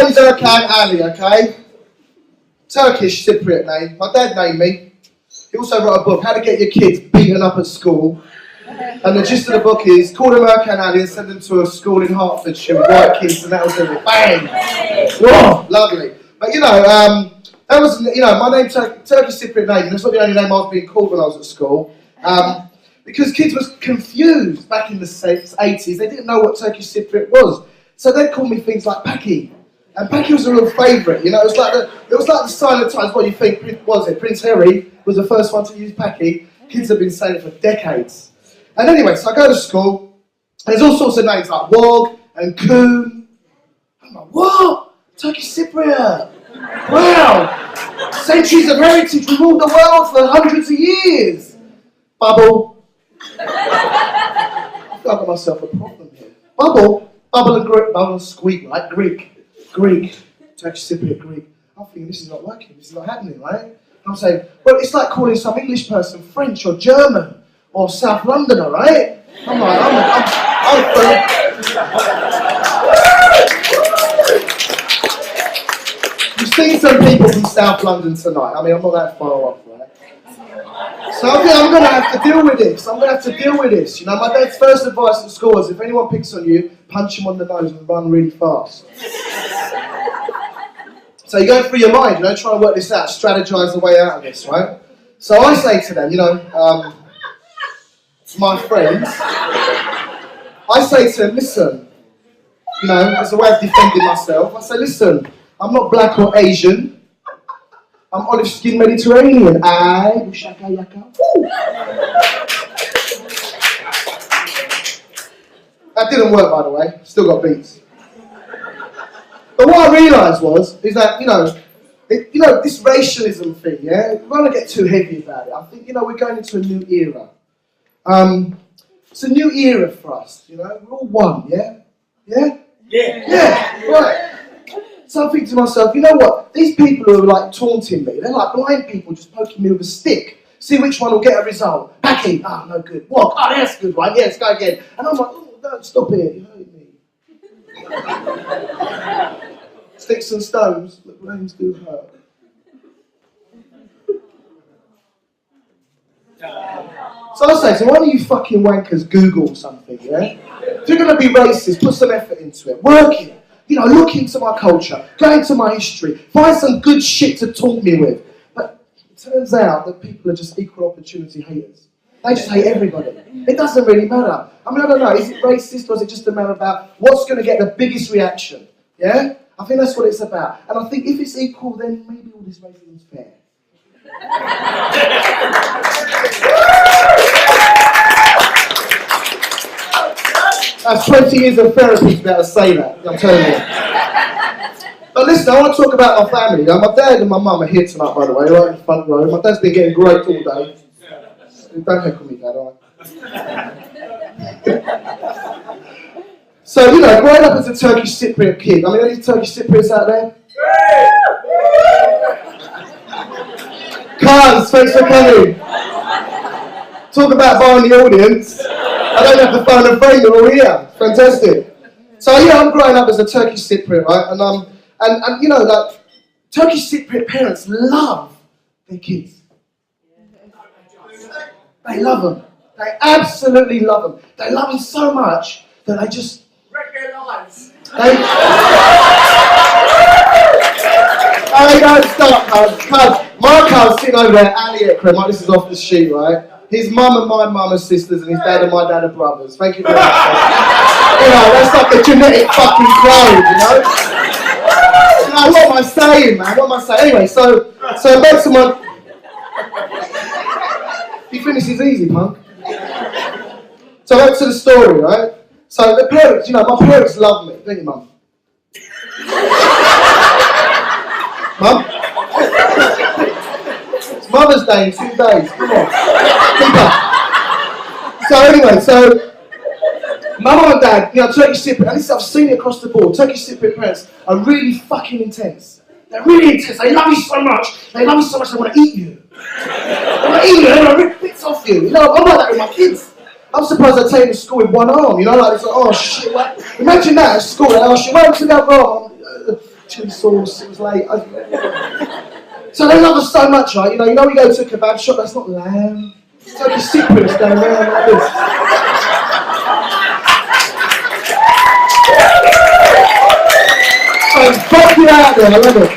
name's Erkan Ali, okay? Turkish Cypriot name. My dad named me. He also wrote a book, How to Get Your Kids Beaten Up at School. And the gist of the book is, call them Erkan Ali and send them to a school in Hertfordshire with white kids, and that was it. Bang! Whoa, lovely. But that was, my name, Turkish Cypriot name, that's not the only name I was being called when I was at school. Because kids was confused back in the 80s. They didn't know what Turkish Cypriot was. So they'd call me things like Paki. And Paki was a real favourite, It was like the sign of times. What do you think was it? Prince Harry was the first one to use Paki. Kids have been saying it for decades. And anyway, so I go to school. There's all sorts of names like Wog and Coon. I'm like, what? Turkish Cypriot. Wow. Centuries of heritage. We ruled the world for hundreds of years. Bubble. I feel I've got myself a problem here. Bubble and squeak, right? Greek. Turkish Cypriot, Greek. I'm thinking, this is not working, this is not happening, right? I'm saying, well, it's like calling some English person French or German or South Londoner, right? I'm like, You've seen some people from South London tonight. I mean, I'm not that far off, right? So I think I'm going to have to deal with this. My dad's first advice at school was, if anyone picks on you, punch him on the nose and run really fast. So you go through your mind, try and work this out, strategize the way out of this, right? So I say to them, my friends, I say to them, listen, as a way of defending myself, I say, listen, I'm not black or Asian. I'm olive skin Mediterranean. Shaka yaka. That didn't work, by the way. Still got beats. But what I realised is that, this racialism thing, we're going to get too heavy about it. I think, we're going into a new era. It's a new era for us, We're all one, yeah? Yeah? Yeah, right. So I think to myself, you know what? These people who are taunting me, they're like blind people just poking me with a stick. See which one will get a result. Paki, no good. What? That's a good one. Yeah, let's go again. And I'm like, don't stop it. You hurt me. Sticks and stones, but brains do hurt. So I say, why don't you fucking wankers Google something, yeah? If you're going to be racist, put some effort into it. Work it. Look into my culture, go into my history, find some good shit to taunt me with. But it turns out that people are just equal opportunity haters. They just hate everybody. It doesn't really matter. I mean, I don't know, is it racist or is it just a matter about what's going to get the biggest reaction? Yeah? I think that's what it's about. And I think if it's equal, then maybe all this racism's fair. That's 20 years of therapy to be able to say that, I'm telling you. But listen, I want to talk about my family. My dad and my mum are here tonight, by the way, right in the front row. My dad's been getting groped all day. Don't heckle me, Dad, all right? So, growing up as a Turkish Cypriot kid, I mean, any Turkish Cypriots out there? Cars, thanks for coming. Talk about buying the audience. I don't have to phone a friend, they're all here. Fantastic. So I'm growing up as a Turkish Cypriot, right? And Turkish Cypriot parents love their kids. They love them. They absolutely love them. They love them so much that they just wreck their lives. They don't stop, cuz. My cuz sitting over there, Ali Ekram, this is off the sheet, right? His mum and my mum are sisters, and his dad and my dad are brothers. Thank you very much. That's like a genetic fucking code, what am I saying, man? What am I saying? Anyway, so back to my... He finishes easy, punk. So back to the story, right? So the parents, my parents love me, don't you, mum? Mum? It's Mother's Day in 2 days, come on. Keep up. So anyway, my mum and dad, Turkish Cypriot, and I've seen it across the board, Turkish Cypriot parents are really fucking intense. They're really intense, they love you so much, they want to eat you. They want to eat you, they want to rip bits off you. I'm like that with my kids. I'm surprised I take them to school with one arm, it's like, oh shit, what? Imagine that at school, they ask you, where to the other arm? chili sauce, it was late. So they love us so much, right? You know we go to a kebab shop, that's not lamb. It's Turkish Cypriots going around like this. So fuck you out there, I love it.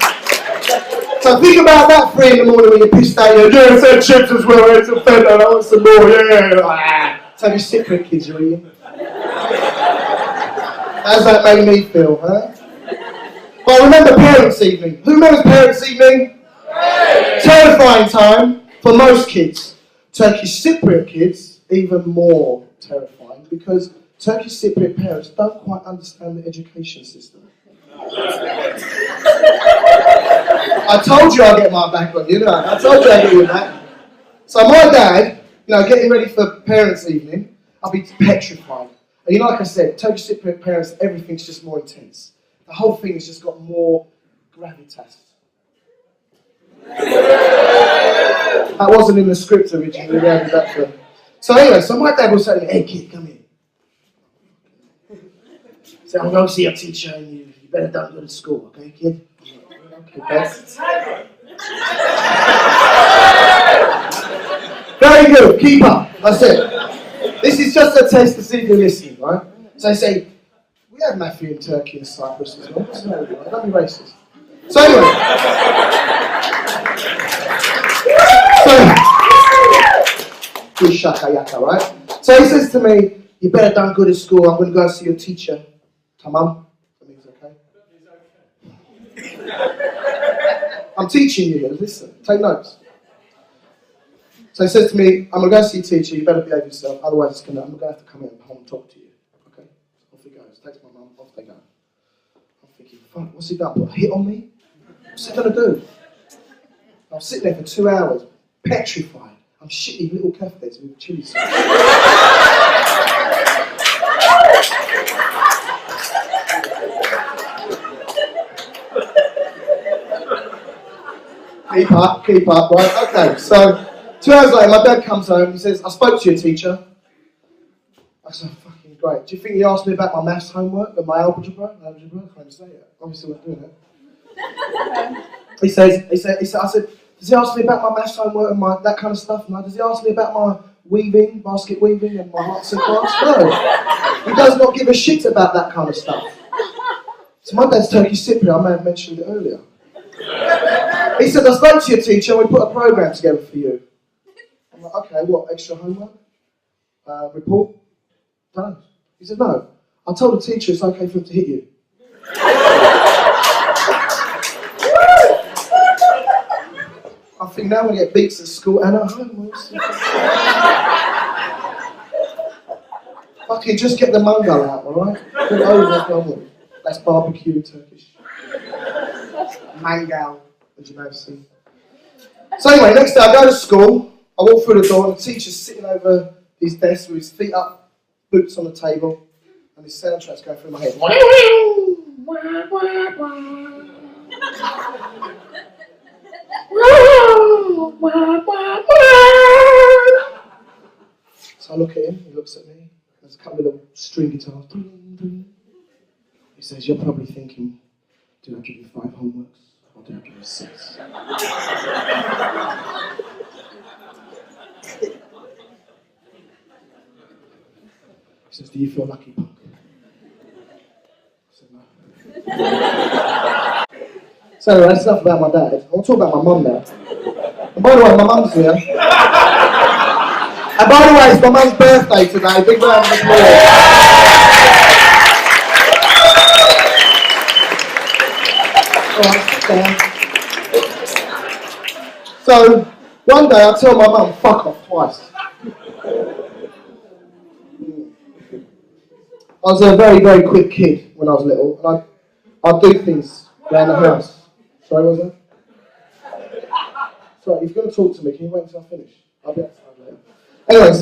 So think about that 3 in the morning when you're pissed out, you're doing some chips as well, it's a feta, I want some more, yeah. Turkish Cypriot kids are eating. How's that made me feel, huh? Well, remember Parents' Evening. Who remembers Parents' Evening? Terrifying time for most kids. Turkish Cypriot kids, even more terrifying because Turkish Cypriot parents don't quite understand the education system. I told you I'd get my back on you, didn't I? I told you I'd get your back. So my dad, getting ready for Parents' Evening, I'll be petrified. And like I said, Turkish Cypriot parents, everything's just more intense. The whole thing has just got more gravitas. That wasn't in the script originally. So anyway, so my dad was saying, hey kid, come here. So I'm going to see your teacher and you better don't go to school, okay kid? Okay, best. Very good, keep up. That's it. This is just a test to see if you're listening, right? So they say, we have mafia in Turkey and Cyprus as well. So don't be racist. So anyway. Good shaka yaka, right? So he says to me, you better don't go to school, I'm going to go and see your teacher. Tamam? That means okay. I'm teaching you here, listen, take notes. So he says to me, I'm going to go see your teacher, you better behave yourself, otherwise I'm going to have to come in home and talk to you. Okay? Off he goes, takes my mum, off they go. I'm thinking, fuck, what's he done? Put a hit on me? What's he going to do? I'm sitting there for 2 hours, petrified. I'm shitting little cafes with chili sauce. Keep up, right? Okay, so 2 hours later, my dad comes home, he says, I spoke to your teacher. I said, fucking great. Do you think he asked me about my maths homework and my algebra? I can't even say it. Obviously, I'm doing it. I said, does he ask me about my maths homework and that kind of stuff? No. Does he ask me about my weaving, basket weaving and my arts and crafts? No. He does not give a shit about that kind of stuff. So my dad's Turkish Cypriot, I may have mentioned it earlier. He said, I spoke to your teacher and we put a programme together for you. I'm like, okay, what, extra homework? Report? No. He said, no. I told the teacher it's okay for him to hit you. I think now we get beats at school and at home. Fucking just get the mungo out, alright? Put it over. That's barbecue in Turkish. Mangal, as you may have seen. So anyway, next day I go to school, I walk through the door and the teacher's sitting over his desk with his feet up, boots on the table, and his soundtrack's going through my head. So I look at him, he looks at me, there's a couple of little string guitars. He says, you're probably thinking, did I give you 5 homeworks or did I give you 6? He says, do you feel lucky, punk? I said, no. So anyway, that's enough about my dad. I want to talk about my mum now. And by the way, my mum's here. And by the way, it's my mum's birthday today. Big round of applause. Alright, sit down. So, one day I tell my mum, fuck off twice. I was a very, very quick kid when I was little, and I'd do things around the house. Sorry, what was that? Sorry, if you're going to talk to me, can you wait until I finish? I'll be outside later. Anyway,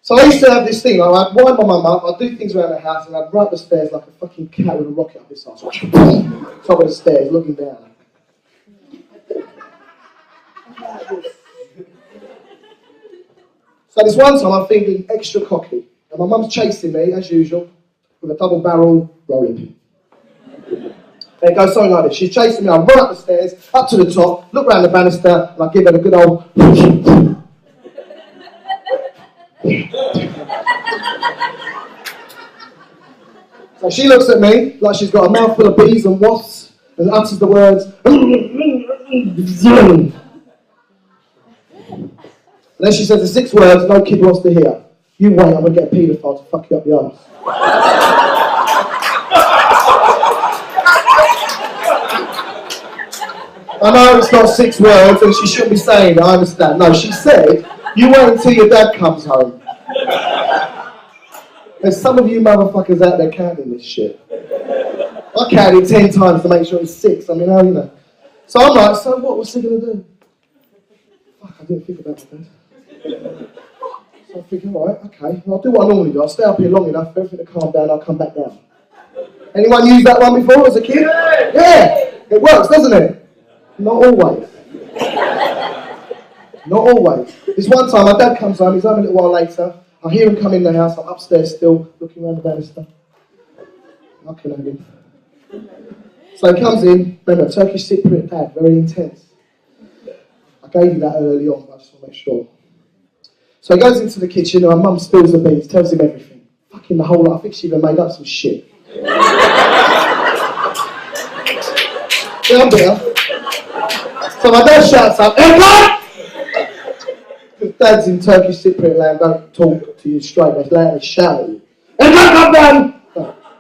so I used to have this thing, I'd wind my mum up, I'd do things around the house, and I'd run up the stairs like a fucking cat with a rocket up its arse. Top of the stairs, looking down. So this one time I'm feeling extra cocky, and my mum's chasing me, as usual, with a double barrel rolling pin. And it goes something like this. She's chasing me, I run up the stairs, up to the top, look round the banister, and I give her a good old... So she looks at me like she's got a mouthful of bees and wasps and utters the words... And then she says the 6 words no kid wants to hear. You wait, I'm going to get a paedophile to fuck you up the arse. I know it's not 6 words and she shouldn't be saying it, I understand. No, she said, you wait until your dad comes home. There's some of you motherfuckers out there counting this shit. I counted 10 times to make sure it's 6. I mean, how you know? So I'm like, so what was he going to do? Fuck, I didn't think about that. So I'm thinking, alright, okay, well, I'll do what I normally do. I'll stay up here long enough for everything to calm down, I'll come back down. Anyone used that one before as a kid? Yeah! It works, doesn't it? Not always. Not always. This one time, my dad comes home, he's home a little while later. I hear him come in the house, I'm upstairs still, looking around the banister. I can have him. So he comes in, remember, Turkish Cypriot dad, very intense. I gave you that early on, but I just want to make sure. So he goes into the kitchen, and my mum spills the beans, tells him everything. Fucking the whole lot, I think she even made up some shit. Yeah, I'm there. So my dad shouts up, Erkan! Because dads in Turkish Cypriot land don't talk to you straight, they loudly shout at you. Erkan, come down!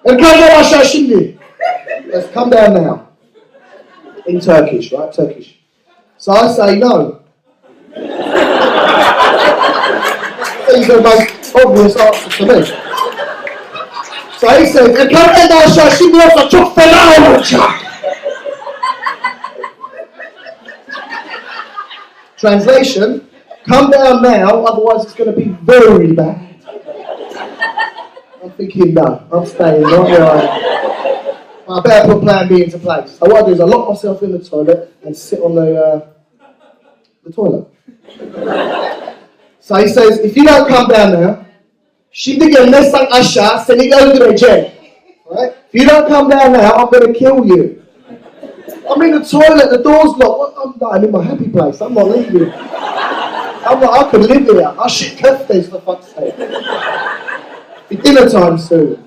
Erkan, go aşağı şimdi! Let's come down now. In Turkish, right? Turkish. So I say no. These are the most obvious answer to me. So he says, Erkan, go aşağı şimdi yoksa çok fena olacak. Translation, come down now, otherwise it's going to be very bad. I'm thinking, no, I'm staying right where I am. I better put plan B into place. So what I do is I lock myself in the toilet and sit on the toilet. So he says, if you don't come down now, şimdi gelmezsen aşağı seni öldüreceğim. Right? If you don't come down now, I'm going to kill you. I'm in the toilet, the door's locked. I'm in my happy place. I'm not leaving. I could live here. I shit köftes for fuck's sake. Be dinner time soon.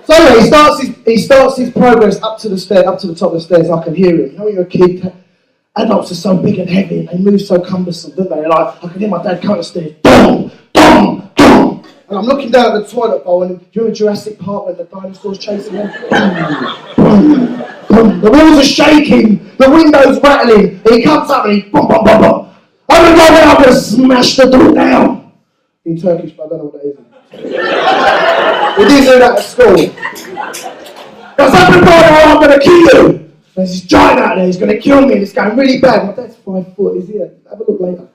So anyway, he starts his progress up to the top of the stairs. I can hear him. You know when you're a kid, adults are so big and heavy and they move so cumbersome, don't they? Like, I can hear my dad come up the stairs. Boom, boom. And I'm looking down at the toilet bowl, and during Jurassic Park when the dinosaurs chasing him, boom, boom, the walls are shaking, the windows rattling, and he comes up and he boom, boom, boom, boom. I'm going to go down, I'm going to smash the door down. In Turkish, but I don't know what that is. We did do that at school. What's up, brother? I'm going to kill you. There's this giant out there, he's going to kill me, and it's going really bad. My dad's 5 foot, is he? Have a look later.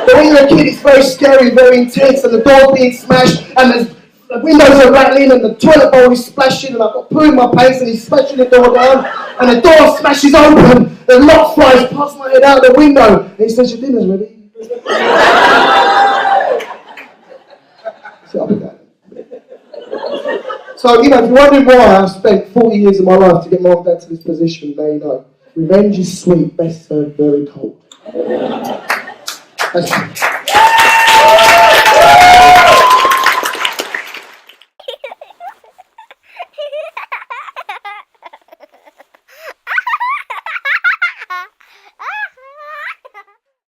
But when you're a kid, it's very scary, very intense, and the door's being smashed, and the windows are rattling, and the toilet bowl is splashing, and I've got poo in my pants, and he's smashing the door down, and the door smashes open, the lock flies past my head out the window, and he says, your dinner's ready. So I'll be back. So, you know, if you're wondering why I've spent 40 years of my life to get my dad to this position, now you know. Revenge is sweet, best served very cold. That's